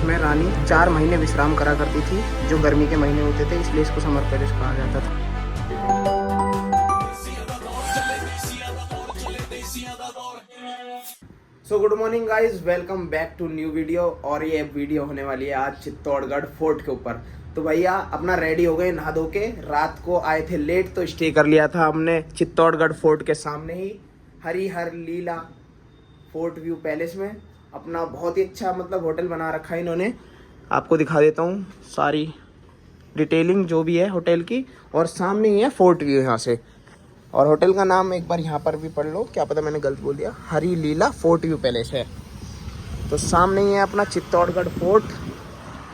इसमें रानी 4 महीने विश्राम करा करती थी, जो गर्मी के महीने होते थे, इसलिए इसको समर पैलेस कहा जाता था। So good morning guys, welcome back to new video. और ये वीडियो होने वाली है आज चित्तौड़गढ़ फोर्ट के ऊपर। तो भैया अपना रेडी हो गए नहा धो के, रात को आए थे लेट तो स्टे कर लिया था हमने चित्तौड़गढ़ फोर्ट के सामने ही हरिहर लीला फोर्ट व्यू पैलेस में। अपना बहुत ही अच्छा मतलब होटल बना रखा है इन्होंने, आपको दिखा देता हूँ सारी डिटेलिंग जो भी है होटल की। और सामने ही है फोर्ट व्यू यहाँ से। और होटल का नाम एक बार यहाँ पर भी पढ़ लो, क्या पता मैंने गलत बोल दिया, हरी लीला फोर्ट व्यू पैलेस है। तो सामने ही है अपना चित्तौड़गढ़ फोर्ट।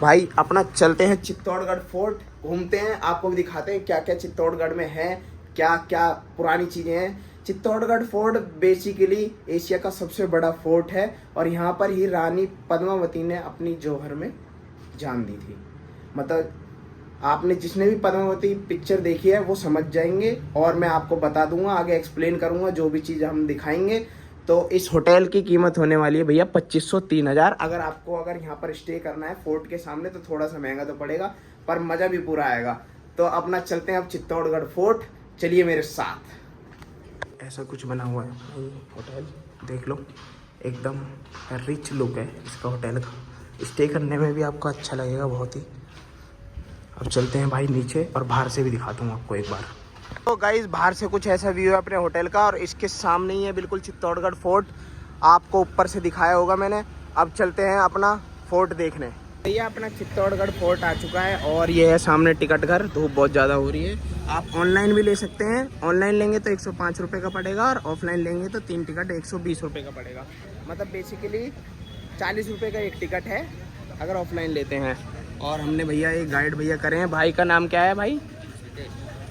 भाई अपना चलते हैं चित्तौड़गढ़ फोर्ट, घूमते हैं, आपको भी दिखाते हैं क्या क्या चित्तौड़गढ़ में है, क्या क्या पुरानी चीज़ें हैं। चित्तौड़गढ़ फोर्ट बेसिकली एशिया का सबसे बड़ा फोर्ट है और यहाँ पर ही रानी पद्मावती ने अपनी जौहर में जान दी थी। मतलब आपने जिसने भी पद्मावती पिक्चर देखी है वो समझ जाएंगे, और मैं आपको बता दूंगा, आगे एक्सप्लेन करूंगा जो भी चीज़ हम दिखाएंगे। तो इस होटल की कीमत होने वाली है भैया 2500-3000। अगर यहाँ पर स्टे करना है फोर्ट के सामने तो थोड़ा सा महंगा तो पड़ेगा, पर मज़ा भी पूरा आएगा। तो अपना चलते हैं अब चित्तौड़गढ़ फोर्ट, चलिए मेरे साथ। ऐसा कुछ बना हुआ है होटल, देख लो, एकदम रिच लुक है इसका होटल का। स्टे करने में भी आपको अच्छा लगेगा बहुत ही। अब चलते हैं भाई नीचे, और बाहर से भी दिखाता हूँ आपको एक बार। तो गाइस बाहर से कुछ ऐसा व्यू है अपने होटल का, और इसके सामने ही है बिल्कुल चित्तौड़गढ़ फोर्ट। आपको ऊपर से दिखाया होगा मैंने। अब चलते हैं अपना फोर्ट देखने। भैया अपना चित्तौड़गढ़ फोर्ट आ चुका है, और ये है सामने टिकट घर। धूप बहुत ज़्यादा हो रही है, आप ऑनलाइन भी ले सकते हैं। ऑनलाइन लेंगे तो 105 रुपये का पड़ेगा, और ऑफलाइन लेंगे तो 3 टिकट 120 रुपये का पड़ेगा। मतलब बेसिकली 40 रुपये का एक टिकट है अगर ऑफलाइन लेते हैं। और हमने भैया एक गाइड भैया करे हैं, भाई का नाम क्या है भाई?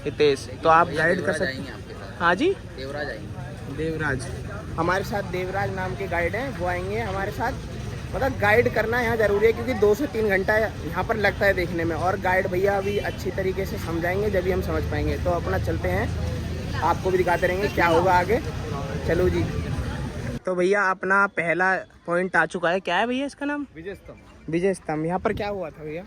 हितेश। तो आप गाइड कर सकते हैं। हाँ जी, देवराज आएंगे। देवराज हमारे साथ, देवराज नाम के गाइड हैं, वो आएंगे हमारे साथ। मतलब गाइड करना यहाँ ज़रूरी है, क्योंकि 2 से 3 घंटा यहाँ पर लगता है देखने में, और गाइड भैया अभी अच्छी तरीके से समझाएंगे जब भी हम समझ पाएंगे। तो अपना चलते हैं, आपको भी दिखाते रहेंगे क्या होगा आगे। चलो जी। तो भैया अपना पहला पॉइंट आ चुका है, क्या है भैया इसका नाम? विजय स्तंभ। विजय स्तंभ। यहाँ पर क्या हुआ था भैया?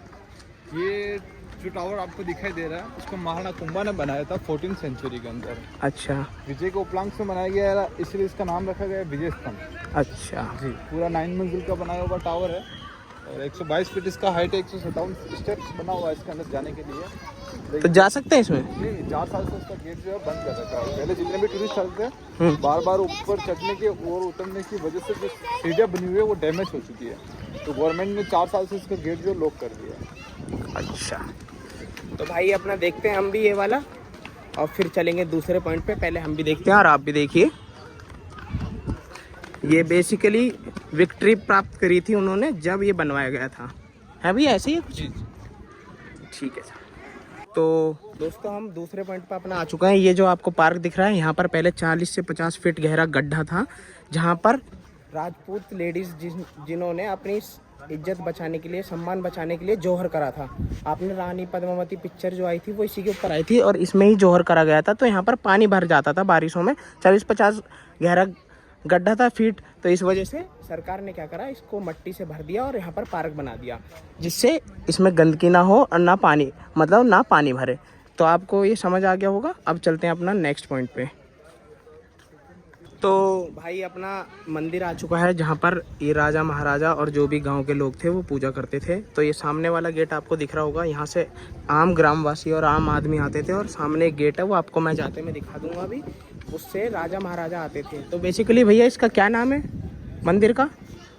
ये जो टावर आपको दिखाई दे रहा है, इसको महाराणा कुंभा ने बनाया था 14th सेंचुरी के अंदर। अच्छा। विजय के उपलक्ष्य से बनाया गया है, इसलिए इसका नाम रखा गया है विजय स्तंभ। अच्छा जी, पूरा 9 मंजिल का बनाया हुआ टावर है, और 122 फीट इसका हाइट है। 157 स्टेप्स बना हुआ है इसके अंदर जाने के लिए। तो जा सकते हैं इसमें? नहीं, 4 साल से इसका गेट जो है बंद कर रखा है। पहले जितने भी टूरिस्ट आते थे, बार बार ऊपर चढ़ने के और उतरने की वजह से जो सीढ़ियाँ बनी हुई है वो डैमेज हो चुकी है, तो गवर्नमेंट ने 4 साल से इसका गेट जो लॉक कर दिया। अच्छा, तो भाई अपना देखते हैं हम भी ये वाला, और फिर चलेंगे दूसरे पॉइंट पे। पहले हम भी देखते हैं और आप भी देखिए। ये बेसिकली विक्ट्री प्राप्त करी थी उन्होंने जब ये बनवाया गया था, है भैया ऐसे ही है कुछ? ठीक है सर। तो दोस्तों हम दूसरे पॉइंट पे अपना आ चुका है। ये जो आपको पार्क दिख रहा है, यहाँ पर पहले 40 से 50 फीट गहरा गड्ढा था, जहाँ पर राजपूत लेडीज जिन्होंने अपनी इज्जत बचाने के लिए, सम्मान बचाने के लिए जौहर करा था। आपने रानी पद्मावती पिक्चर जो आई थी वो इसी के ऊपर आई थी, और इसमें ही जौहर करा गया था। तो यहाँ पर पानी भर जाता था बारिशों में, 40-50 गहरा गड्ढा था फीट। तो इस वजह से सरकार ने क्या करा, इसको मट्टी से भर दिया और यहाँ पर पार्क बना दिया, जिससे इसमें गंदगी ना हो और ना पानी भरे। तो आपको ये समझ आ गया होगा। अब चलते हैं अपना नेक्स्ट पॉइंट पे। तो भाई अपना मंदिर आ चुका है, जहाँ पर ये राजा महाराजा और जो भी गांव के लोग थे वो पूजा करते थे। तो ये सामने वाला गेट आपको दिख रहा होगा, यहाँ से आम ग्रामवासी और आम आदमी आते थे, और सामने एक गेट है वो आपको मैं जाते में दिखा दूंगा अभी, उससे राजा महाराजा आते थे। तो बेसिकली भैया इसका क्या नाम है मंदिर का?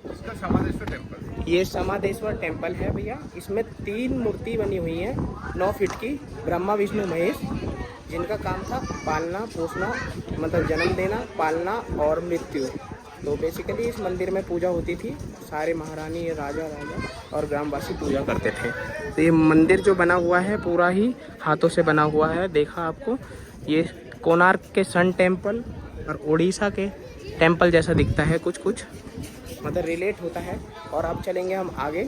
इसका समादेश्वर टेम्पल। ये समादेश्वर टेम्पल है भैया। इसमें 3 मूर्ति बनी हुई हैं 9 फीट की, ब्रह्मा विष्णु महेश, जिनका काम था पालना पोसना, मतलब जन्म देना, पालना और मृत्यु। तो बेसिकली इस मंदिर में पूजा होती थी, सारे महारानी, राजा और ग्रामवासी पूजा करते थे। तो ये मंदिर जो बना हुआ है पूरा ही हाथों से बना हुआ है, देखा आपको। ये कोणार्क के सन टेम्पल और उड़ीसा के टेम्पल जैसा दिखता है कुछ, मतलब रिलेट होता है। और अब चलेंगे हम आगे।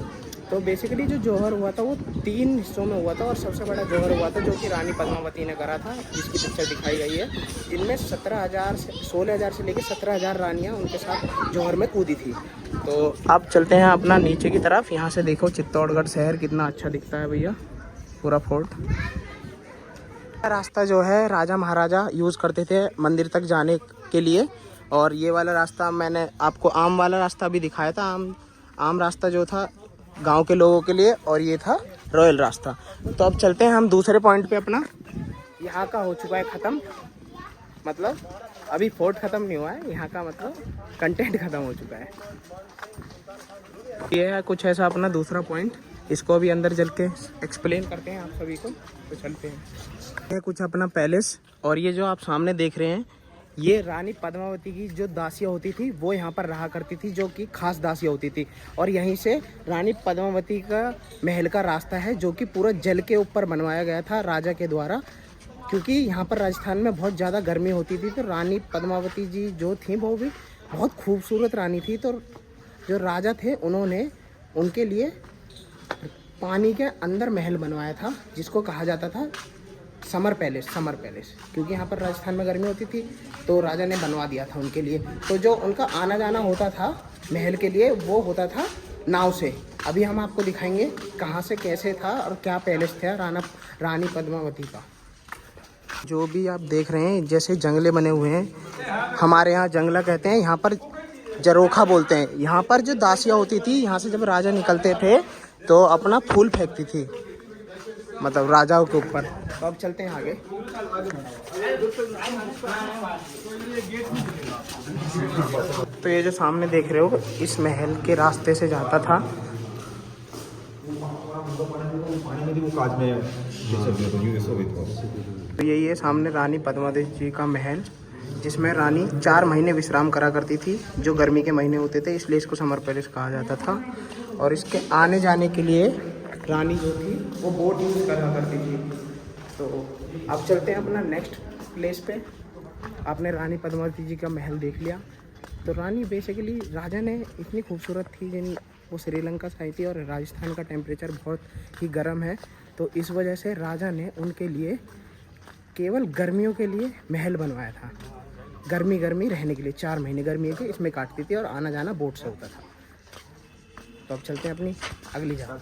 तो बेसिकली जो जौहर हुआ था वो 3 हिस्सों में हुआ था और सबसे बड़ा जौहर हुआ था जो कि रानी पद्मावती ने करा था, जिसकी पिक्चर दिखाई गई है, जिनमें 16,000 से लेकर 17,000 रानियाँ उनके साथ जौहर में कूदी थी। तो अब चलते हैं अपना नीचे की तरफ। यहाँ से देखो चित्तौड़गढ़ शहर कितना अच्छा दिखता है भैया, पूरा फोर्ट। रास्ता जो है राजा महाराजा यूज़ करते थे मंदिर तक जाने के लिए, और ये वाला रास्ता मैंने आपको आम वाला रास्ता भी दिखाया था। आम रास्ता जो था गांव के लोगों के लिए, और ये था रॉयल रास्ता। तो अब चलते हैं हम दूसरे पॉइंट पे अपना। यहाँ का हो चुका है ख़त्म, मतलब अभी फोर्ट ख़त्म नहीं हुआ है, यहाँ का मतलब कंटेंट ख़त्म हो चुका है। ये है कुछ ऐसा अपना दूसरा पॉइंट, इसको भी अंदर चल के एक्सप्लेन करते हैं आप सभी को। तो चलते हैं। ये कुछ अपना पैलेस, और ये जो आप सामने देख रहे हैं ये रानी पद्मावती की जो दासियाँ होती थी वो यहाँ पर रहा करती थी, जो कि खास दासियाँ होती थी। और यहीं से रानी पद्मावती का महल का रास्ता है जो कि पूरा जल के ऊपर बनवाया गया था राजा के द्वारा, क्योंकि यहाँ पर राजस्थान में बहुत ज़्यादा गर्मी होती थी। तो रानी पद्मावती जी जो थी वो भी बहुत खूबसूरत रानी थी। तो जो राजा थे उन्होंने उनके लिए पानी के अंदर महल बनवाया था, जिसको कहा जाता था समर पैलेस, क्योंकि यहाँ पर राजस्थान में गर्मी होती थी तो राजा ने बनवा दिया था उनके लिए। तो जो उनका आना जाना होता था महल के लिए वो होता था नाव से। अभी हम आपको दिखाएंगे कहाँ से कैसे था और क्या पैलेस था रानी पद्मावती का। जो भी आप देख रहे हैं जैसे जंगले बने हुए हैं, हमारे यहाँ जंगला कहते हैं, यहाँ पर जरोखा बोलते हैं। यहाँ पर जो दासियाँ होती थी यहाँ से जब राजा निकलते थे तो अपना फूल फेंकती थी, मतलब राजाओं के ऊपर। तो अब चलते हैं आगे। तो ये जो सामने देख रहे हो इस महल के रास्ते से जाता था। तो यही है सामने रानी पद्मावती जी का महल, जिसमें रानी 4 महीने विश्राम करा करती थी, जो गर्मी के महीने होते थे, इसलिए इसको समर पैलेस कहा जाता था। और इसके आने जाने के लिए रानी जो थी वो बोट यूज़ करा करती थी। तो अब चलते हैं अपना नेक्स्ट प्लेस पे। आपने रानी पद्मावती जी का महल देख लिया। तो रानी बेसिकली राजा ने इतनी खूबसूरत थी, जिन वो श्रीलंका से आई थी और राजस्थान का टेम्परेचर बहुत ही गर्म है, तो इस वजह से राजा ने उनके लिए केवल गर्मियों के लिए महल बनवाया था। गर्मी रहने के लिए 4 महीने गर्मी के इसमें काटती थी और आना जाना बोट से होता था। तो अब चलते हैं अपनी अगली जगह।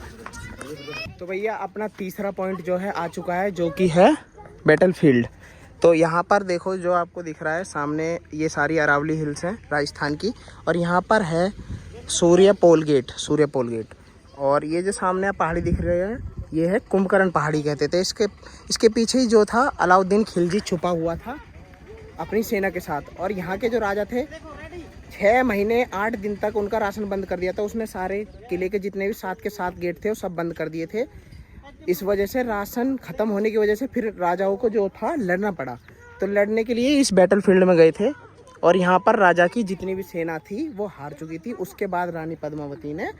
तो भैया अपना तीसरा पॉइंट जो है आ चुका है, जो कि है बैटलफील्ड। तो यहाँ पर देखो जो आपको दिख रहा है सामने, ये सारी अरावली हिल्स हैं राजस्थान की, और यहाँ पर है सूर्यपोल गेट। और ये जो सामने आप पहाड़ी दिख रहे हैं ये है कुंभकर्ण पहाड़ी कहते थे। इसके पीछे ही जो था अलाउद्दीन खिलजी छुपा हुआ था अपनी सेना के साथ। और यहाँ के जो राजा थे 6 महीने 8 दिन तक उनका राशन बंद कर दिया था उसने। सारे किले के जितने भी 7 के 7 गेट थे वो सब बंद कर दिए थे। इस वजह से राशन ख़त्म होने की वजह से फिर राजाओं को जो था लड़ना पड़ा। तो लड़ने के लिए इस बैटलफील्ड में गए थे, और यहाँ पर राजा की जितनी भी सेना थी वो हार चुकी थी। उसके बाद रानी पद्मावती ने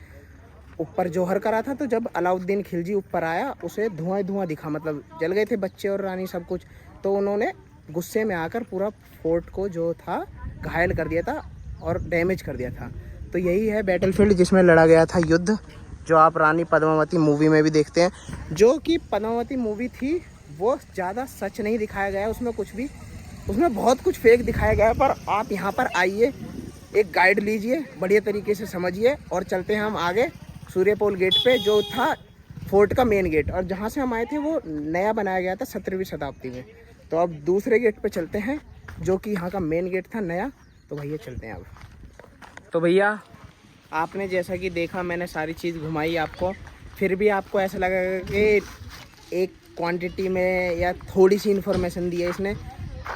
ऊपर जौहर करा था। तो जब अलाउद्दीन खिलजी ऊपर आया उसे धुआं दिखा, मतलब जल गए थे बच्चे और रानी सब कुछ। तो उन्होंने गुस्से में आकर पूरा फोर्ट को जो था घायल कर दिया था और डैमेज कर दिया था। तो यही है बैटलफील्ड जिसमें लड़ा गया था युद्ध, जो आप रानी पद्मावती मूवी में भी देखते हैं। जो कि पद्मावती मूवी थी वो ज़्यादा सच नहीं दिखाया गया है उसमें बहुत कुछ फेक दिखाया गया है। पर आप यहाँ पर आइए, एक गाइड लीजिए, बढ़िया तरीके से समझिए। और चलते हैं हम आगे सूर्यपोल गेट पे, जो था फोर्ट का मेन गेट, और जहाँ से हम आए थे वो नया बनाया गया था 17वीं शताब्दी में। तो अब दूसरे गेट पे चलते हैं जो कि यहाँ का मेन गेट था नया। तो भैया चलते हैं अब। तो भैया आपने जैसा कि देखा, मैंने सारी चीज़ घुमाई आपको, फिर भी आपको ऐसा लगा कि एक क्वांटिटी में या थोड़ी सी इन्फॉर्मेशन दी है इसने,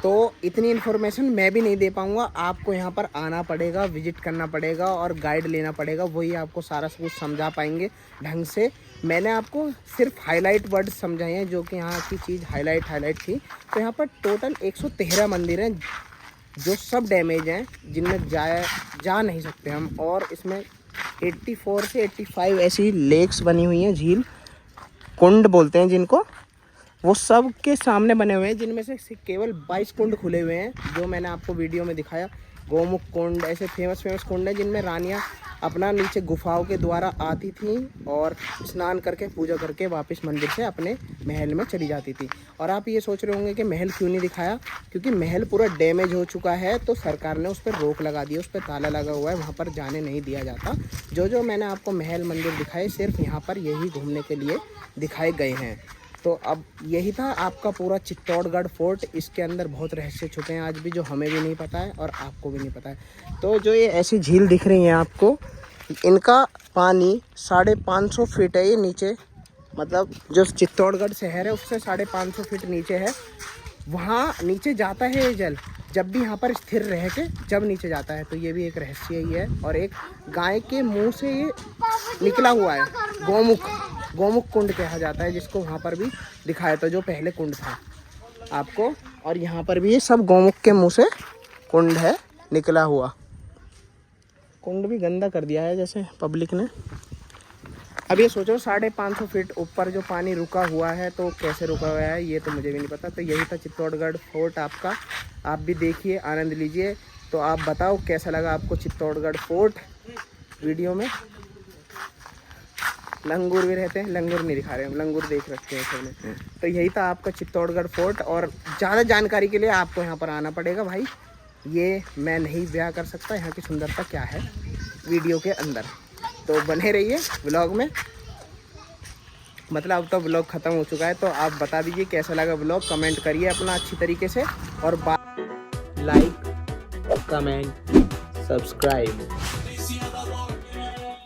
तो इतनी इन्फॉर्मेशन मैं भी नहीं दे पाऊँगा। आपको यहाँ पर आना पड़ेगा, विजिट करना पड़ेगा और गाइड लेना पड़ेगा, वही आपको सारा कुछ समझा पाएंगे ढंग से। मैंने आपको सिर्फ हाईलाइट वर्ड समझाए हैं, जो कि यहाँ की चीज़ हाईलाइट थी। तो यहाँ पर टोटल 113 मंदिर हैं जो सब डैमेज हैं, जिनमें जा नहीं सकते हम। और इसमें 84 से 85 ऐसी लेक्स बनी हुई हैं, झील कुंड बोलते हैं जिनको, वो सब के सामने बने हुए हैं, जिनमें से केवल 22 कुंड खुले हुए हैं, जो मैंने आपको वीडियो में दिखाया। गोमुख कुंड, ऐसे फेमस कुंड हैं जिनमें रानियाँ अपना नीचे गुफाओं के द्वारा आती थीं और स्नान करके पूजा करके वापस मंदिर से अपने महल में चली जाती थी। और आप ये सोच रहे होंगे कि महल क्यों नहीं दिखाया, क्योंकि महल पूरा डैमेज हो चुका है, तो सरकार ने उस पर रोक लगा दी है, उस पर ताला लगा हुआ है, वहाँ पर जाने नहीं दिया जाता। जो मैंने आपको महल मंदिर दिखाए सिर्फ यहाँ पर यही घूमने के लिए दिखाए गए हैं। तो अब यही था आपका पूरा चित्तौड़गढ़ फोर्ट। इसके अंदर बहुत रहस्य छुपे हैं आज भी, जो हमें भी नहीं पता है और आपको भी नहीं पता है। तो जो ये ऐसी झील दिख रही है आपको, इनका पानी 550 फीट है ये नीचे, मतलब जो चित्तौड़गढ़ शहर है उससे 550 फीट नीचे है। वहाँ नीचे जाता है ये जल, जब भी यहाँ पर स्थिर रह के जब नीचे जाता है। तो ये भी एक रहस्य ही है। और एक गाय के मुंह से ये निकला हुआ है, गोमुख कुंड कहा जाता है, जिसको वहाँ पर भी दिखाया था जो पहले कुंड था आपको। और यहाँ पर भी ये सब गोमुख के मुंह से कुंड है निकला हुआ। कुंड भी गंदा कर दिया है जैसे पब्लिक ने। अब ये सोचो 550 फीट ऊपर जो पानी रुका हुआ है, तो कैसे रुका हुआ है ये तो मुझे भी नहीं पता। तो यही था चित्तौड़गढ़ फोर्ट आपका, आप भी देखिए, आनंद लीजिए। तो आप बताओ कैसा लगा आपको चित्तौड़गढ़ फोर्ट वीडियो में। लंगूर भी रहते हैं, लंगूर नहीं दिखा रहे हैं, लंगूर देख रखते हैं सबने। तो यही था आपका चित्तौड़गढ़ फोर्ट। और ज़्यादा जानकारी के लिए आपको यहाँ पर आना पड़ेगा भाई, ये मैं नहीं बयां कर सकता यहाँ की सुंदरता क्या है वीडियो के अंदर। तो बने रहिए व्लॉग में। मतलब अब तो व्लॉग ख़त्म हो चुका है, तो आप बता दीजिए कैसा लगा व्लॉग, कमेंट करिए अपना अच्छी तरीके से। और लाइक, कमेंट, सब्सक्राइब।